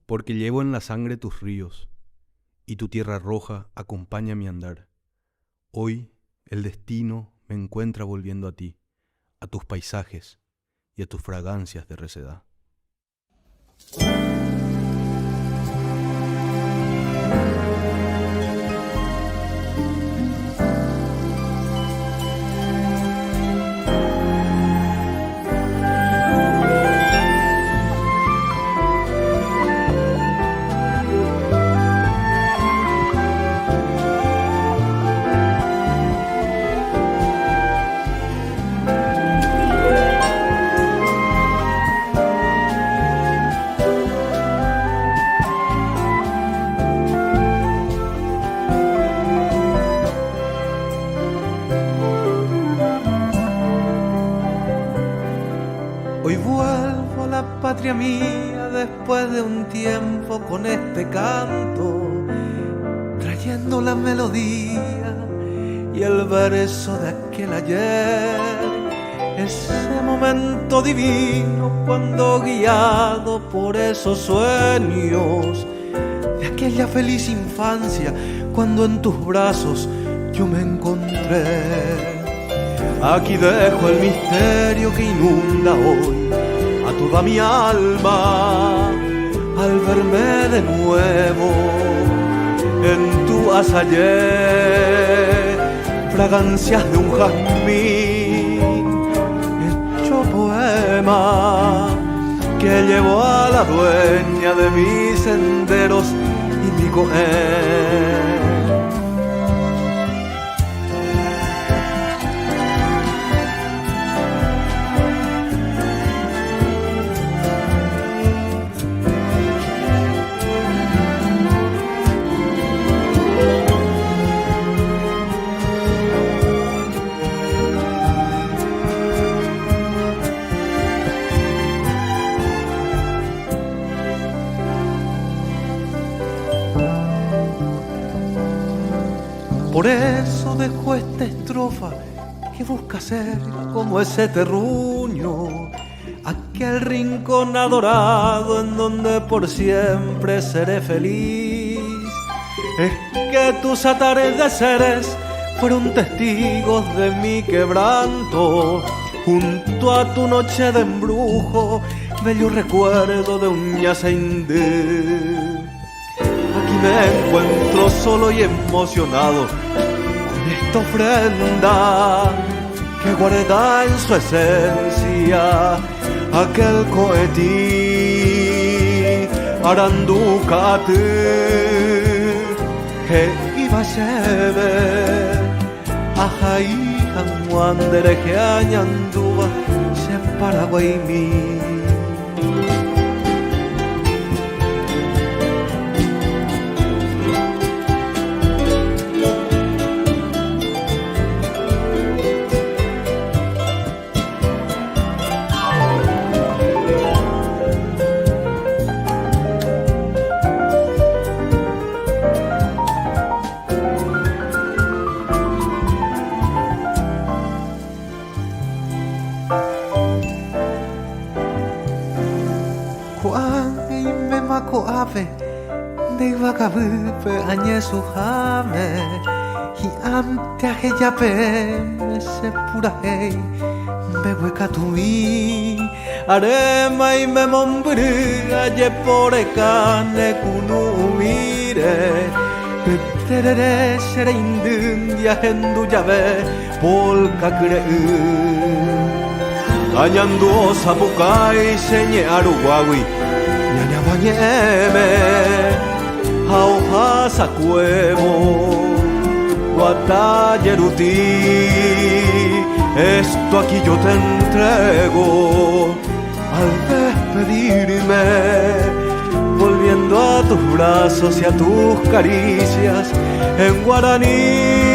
porque llevo en la sangre tus ríos, y tu tierra roja acompaña mi andar. Hoy el destino me encuentra volviendo a ti, a tus paisajes y a tus fragancias de recedad. Hoy vuelvo a la patria mía después de un tiempo con este canto, trayendo la melodía y el verso de aquel ayer. Ese momento divino cuando guiado por esos sueños de aquella feliz infancia, cuando en tus brazos yo me encontré. Aquí dejo el misterio que inunda hoy a toda mi alma al verme de nuevo en tu azayer. Fragancias de un jazmín hecho poema que llevo a la dueña de mis senderos y mi coger. Por eso dejo esta estrofa que busca ser como ese terruño, aquel rincón adorado en donde por siempre seré feliz. Es que tus atardeceres fueron testigos de mi quebranto, junto a tu noche de embrujo, bello recuerdo de un yaceindé. Aquí me encuentro solo y emocionado con esta ofrenda que guarda en su esencia aquel cohetí aranducate que iba a ser ajai hanguandere que añanduba se Paraguay mi. Ko ave de vagabupe añe su jame y ante aquella me se pura hey me hueca tu mi arema y me mombre aye por cane kunu mire terere sere indundia hendu llave polka creu añando sabukai señe aruguawi Ñañabañeme, jauja sacuemo, guatayeruti, esto aquí yo te entrego al despedirme, volviendo a tus brazos y a tus caricias en guaraní.